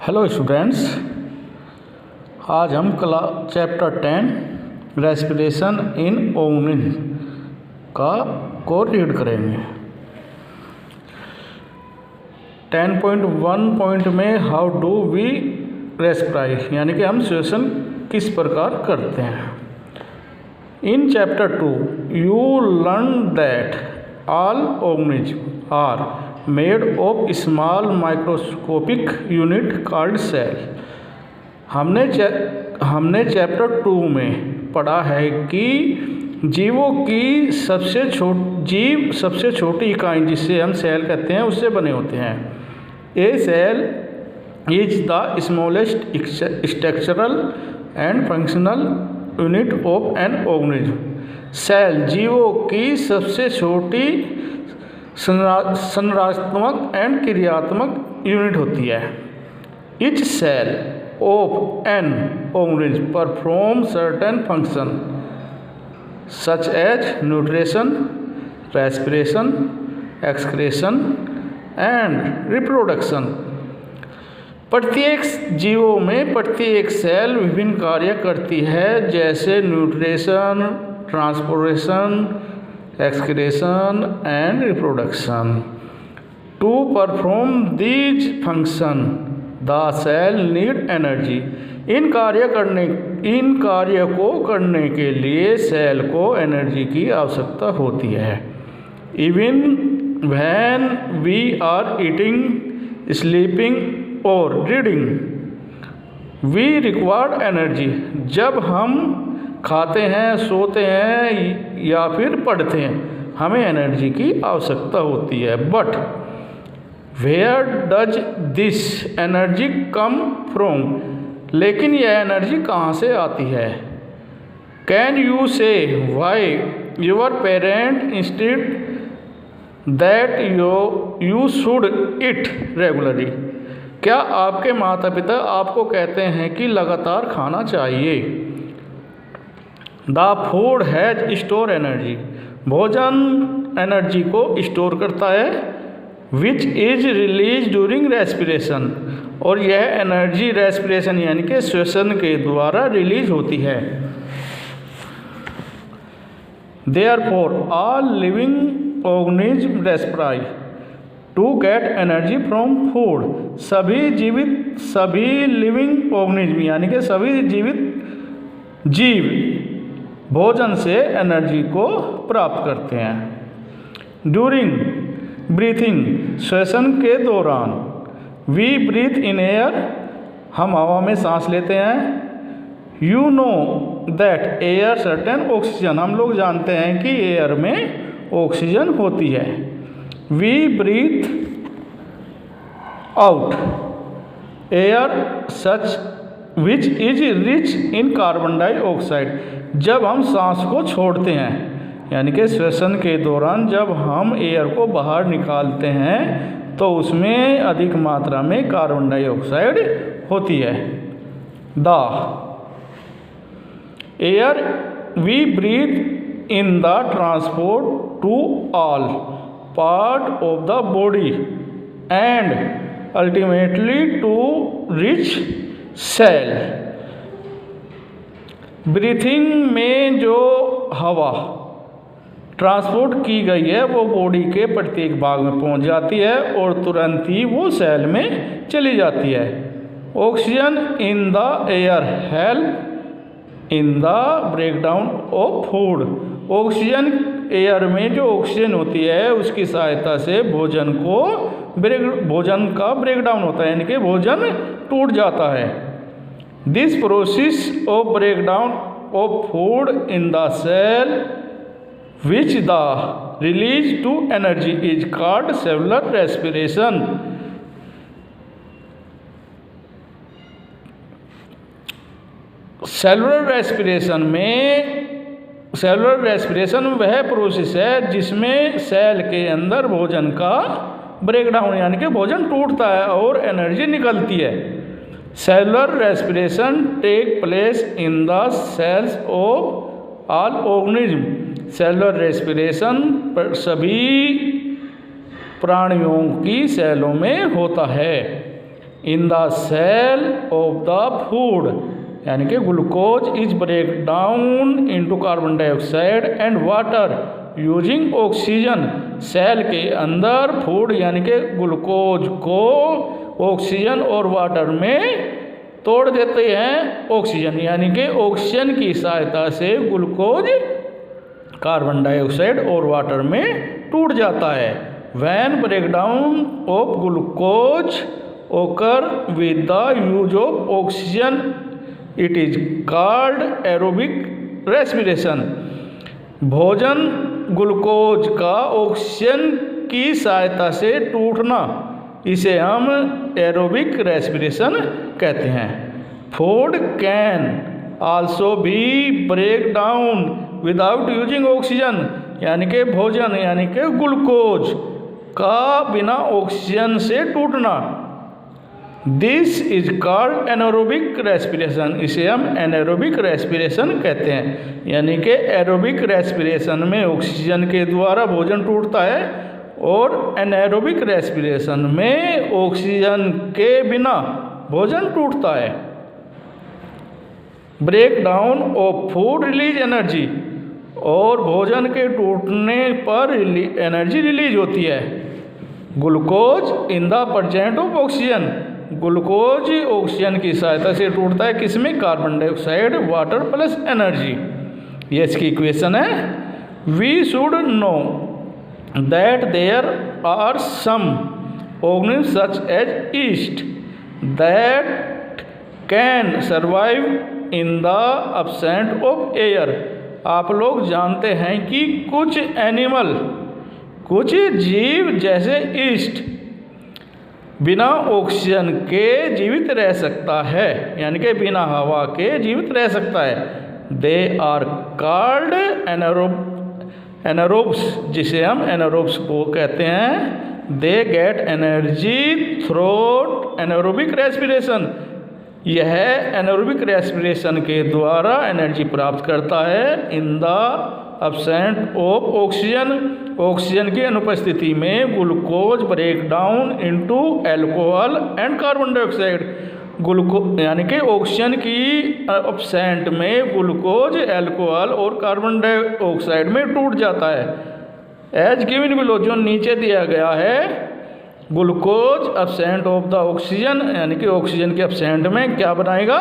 Hello students, आज हम chapter 10 respiration in ओमनिन को रीड करेंगे। 10.1 में हाउ डू वी रेस्पिरेट यानी कि हम श्वसन किस प्रकार करते हैं। In chapter 2 you learn that all organism are made of small microscopic unit called cell. हमने चैप्टर 2 में पढ़ा है कि जीवों की सबसे छोटी इकाई जिसे हम सेल कहते हैं उससे बने होते हैं। A cell is the smallest structural and functional unit of an organism. Cell जीवों की सबसे छोटी संरचनात्मक एंड क्रियात्मक यूनिट होती है। Each cell of an organism performs certain functions such as nutrition, respiration, excretion and reproduction। प्रत्येक जीवों में प्रत्येक सेल विभिन्न कार्य करती है, जैसे nutrition, transportation, excretion and reproduction। To perform these functions, the cell need energy। इन कार्य को करने के लिए सेल को एनर्जी की आवश्यकता होती है। Even when we are eating, sleeping or reading, we require energy। जब हम खाते हैं, सोते हैं या फिर पढ़ते हैं, हमें एनर्जी की आवश्यकता होती है। But where does this energy come from? लेकिन यह एनर्जी कहाँ से आती है? Can you say why your parent instead that you should it regularly? क्या आपके माता पिता आपको कहते हैं कि लगातार खाना चाहिए? The food has store energy. भोजन एनर्जी को स्टोर करता है। Which is release during respiration. और यह एनर्जी रेस्पिरेशन यानी कि श्वसन के द्वारा रिलीज होती है। Therefore all living organism respirate to get energy from food. सभी लिविंग ऑर्गेनिज्म यानी कि सभी जीवित जीव भोजन से एनर्जी को प्राप्त करते हैं। ड्यूरिंग ब्रीथिंग, श्वसन के दौरान, वी ब्रीथ इन एयर, हम हवा में सांस लेते हैं। You know that air certain oxygen, हम लोग जानते हैं कि एयर में ऑक्सीजन होती है। We breathe out air such which is rich in carbon dioxide. जब हम सांस को छोड़ते हैं यानी कि श्वसन के दौरान जब हम एयर को बाहर निकालते हैं तो उसमें अधिक मात्रा में कार्बन डाइऑक्साइड होती है। The air we breathe in the transport to all part of the body and ultimately to reach cell. Breathing में जो हवा ट्रांसपोर्ट की गई है वो बॉडी के प्रत्येक भाग में पहुंच जाती है और तुरंत ही वो सेल में चली जाती है। Oxygen in the air help in the breakdown of food. Oxygen air में जो ऑक्सीजन होती है उसकी सहायता से भोजन का ब्रेकडाउन होता है यानी कि भोजन टूट जाता है। This process of breakdown of food in the cell which the release to energy is called cellular respiration. Cellular respiration वह प्रोसेस है जिसमें सेल के अंदर भोजन का ब्रेकडाउन यानी कि भोजन टूटता है और एनर्जी निकलती है। Cellular respiration take place in the cells of all organism. Cellular respiration सभी प्राणियों की सेलों में होता है। In the cell of the food, यानी कि glucose is break down into carbon dioxide and water using oxygen. Cell के अंदर फूड यानी कि ग्लूकोज को ऑक्सीजन और वाटर में तोड़ देते हैं ऑक्सीजन, यानी कि ऑक्सीजन की सहायता से ग्लूकोज कार्बन डाइऑक्साइड और वाटर में टूट जाता है। व्हेन ब्रेकडाउन ऑफ ग्लूकोज ओकर with the use of oxygen it is called aerobic respiration. भोजन ग्लूकोज का ऑक्सीजन की सहायता से टूटना, इसे हम एरोबिक रेस्पिरेशन कहते हैं। Food can also be break down without using oxygen, यानी कि भोजन यानी कि ग्लूकोज का बिना ऑक्सीजन से टूटना, this is called anaerobic respiration, इसे हम एनारोबिक रेस्पिरेशन कहते हैं। यानी कि एरोबिक रेस्पिरेशन में ऑक्सीजन के द्वारा भोजन टूटता है और एनारोबिक रेस्पिरेशन में ऑक्सीजन के बिना भोजन टूटता है। Break down of food release energy, और भोजन के टूटने पर एनर्जी रिलीज होती है। Glucose in the presence of oxygen, glucose oxygen की सहायता से टूटता है, किसमें? Carbon dioxide water plus energy. ये इसकी इक्वेशन है। We should know that there are some organism such as yeast that can survive in the absence of air. आप लोग जानते हैं कि कुछ एनिमल, कुछ जीव जैसे यीस्ट बिना ऑक्सीजन के जीवित रह सकता है, यानी कि बिना हवा के जीवित रह सकता है। दे आर कॉल्ड एनारोब्स, जिसे हम एनारोब्स को कहते हैं। They get energy through anaerobic respiration, यह एनारोबिक रेस्पिरेशन के द्वारा एनर्जी प्राप्त करता है। In the absence of oxygen, oxygen की अनुपस्थिति में glucose break down into alcohol and carbon dioxide. यानी कि ऑक्सीजन की एब्सेंट में ग्लूकोज एल्कोहल और कार्बन डाइऑक्साइड में टूट जाता है। एज गिवन बिलो, जो नीचे दिया गया है, glucose absent of the oxygen, यानी कि ऑक्सीजन के एब्सेंट में क्या बनाएगा?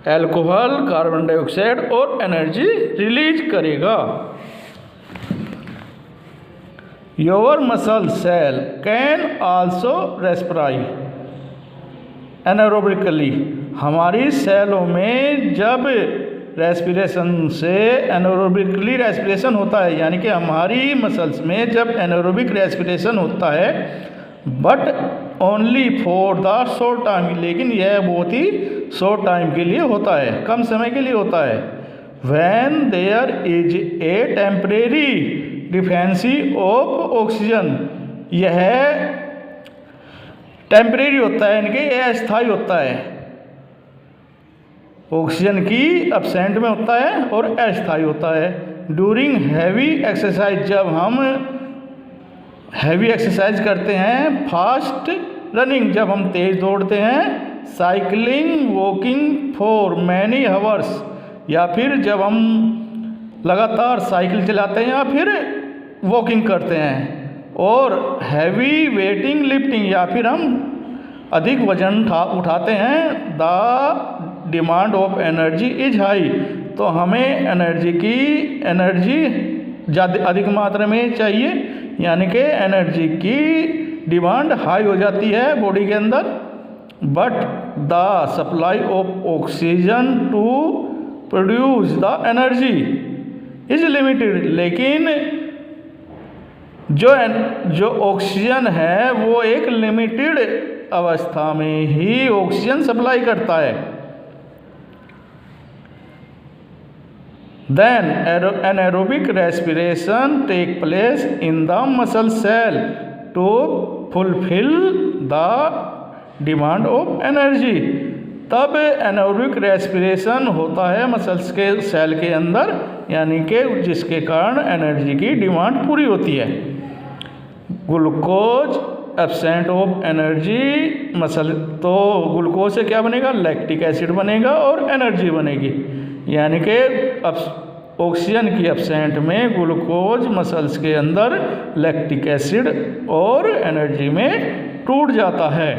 एल्कोहल, कार्बन डाइऑक्साइड और एनर्जी रिलीज करेगा। Your muscle cell can also respire anaerobically, हमारी सेलों में जब रेस्पिरेशन से एनारोबिकली रेस्पिरेशन होता है, यानी कि हमारी मसल्स में जब एनारोबिक रेस्पिरेशन होता है, but only for the short time, लेकिन यह बहुत ही शॉर्ट टाइम के लिए होता है, कम समय के लिए होता है। When there is a temporary deficiency of oxygen, यह टेम्परेरी होता है, यानी कि यह अस्थायी होता है, ऑक्सीजन की एब्सेंट में होता है और अस्थायी होता है। ड्यूरिंग हैवी एक्सरसाइज, जब हम हैवी एक्सरसाइज करते हैं, फास्ट रनिंग, जब हम तेज दौड़ते हैं, cycling, walking for many hours, या फिर जब हम लगातार साइकिल चलाते हैं या फिर वॉकिंग करते हैं, और हैवी वेटिंग लिफ्टिंग, या फिर हम अधिक वजन उठाते हैं, the demand of energy is high, तो हमें एनर्जी ज़्यादा अधिक मात्रा में चाहिए, यानी कि एनर्जी की डिमांड हाई हो जाती है बॉडी के अंदर। But the supply of oxygen to produce the energy is limited, लेकिन जो ऑक्सीजन है वो एक लिमिटेड अवस्था में ही ऑक्सीजन सप्लाई करता है। Then anaerobic respiration take place in the muscle cell to fulfill the demand of energy. तब एनारोबिक रेस्पिरेशन होता है मसल्स के सेल के अंदर, यानी कि जिसके कारण एनर्जी की डिमांड पूरी होती है। Glucose absent of energy muscle, तो ग्लूकोज से क्या बनेगा, लैक्टिक एसिड बनेगा और एनर्जी बनेगी। यानी कि ऑक्सीजन की एब्सेंट में ग्लूकोज मसल्स के अंदर लैक्टिक एसिड और एनर्जी में टूट जाता है।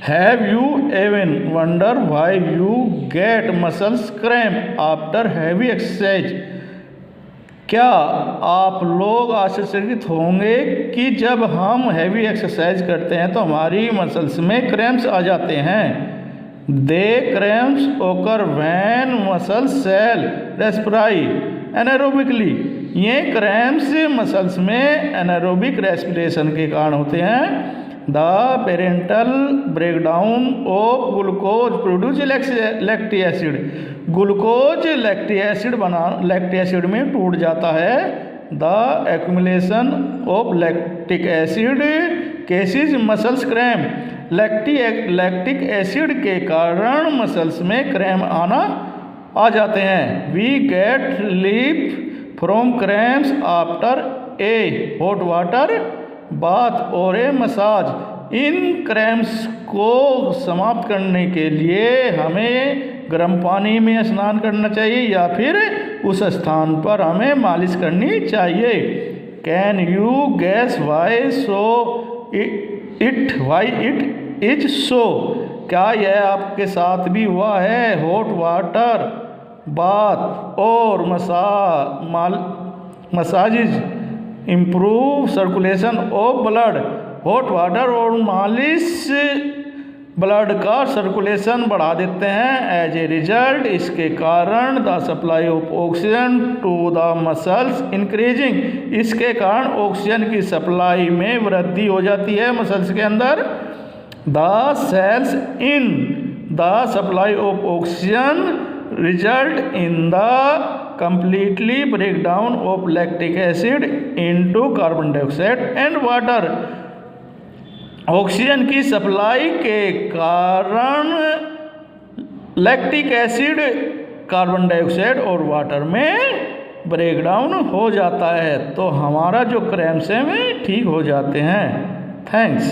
Have you even wonder why you get muscles cramp after heavy exercise? क्या आप लोग आश्चर्यचकित होंगे कि जब हम हैवी एक्सरसाइज करते हैं तो हमारी मसल्स में क्रैम्प्स आ जाते हैं। The cramps occur when muscle cell respire anaerobically. ये क्रैम्प्स मसल्स में एनारोबिक रेस्पिरेशन के कारण होते हैं। The partial breakdown of glucose produce lactic acid. Glucose lactic acid में टूट जाता है। The accumulation of lactic acid causes muscles cramp. Lactic acid के कारण मसल्स में क्रैम्प आ जाते हैं। We get relief from cramps after a hot water bath or a massage. In cramps को समाप्त करने के लिए हमें गर्म पानी में स्नान करना चाहिए या फिर उस स्थान पर हमें मालिश करनी चाहिए। Can you guess why it is so? क्या यह आपके साथ भी हुआ है? हॉट वाटर बाथ और massages improve circulation of blood. Hot water और मालिश ब्लड का सर्कुलेशन बढ़ा देते हैं। एज ए रिजल्ट इसके कारण the supply of oxygen to the muscles increasing. इसके कारण ऑक्सीजन की सप्लाई में वृद्धि हो जाती है मसल्स के अंदर। The cells in the supply of oxygen result in the completely breakdown of lactic acid into carbon dioxide and water। Oxygen की सप्लाई के कारण लैक्टिक एसिड कार्बन डाइऑक्साइड और वाटर में ब्रेकडाउन हो जाता है, तो हमारा जो क्रैम्प्स है वे ठीक हो जाते हैं। थैंक्स।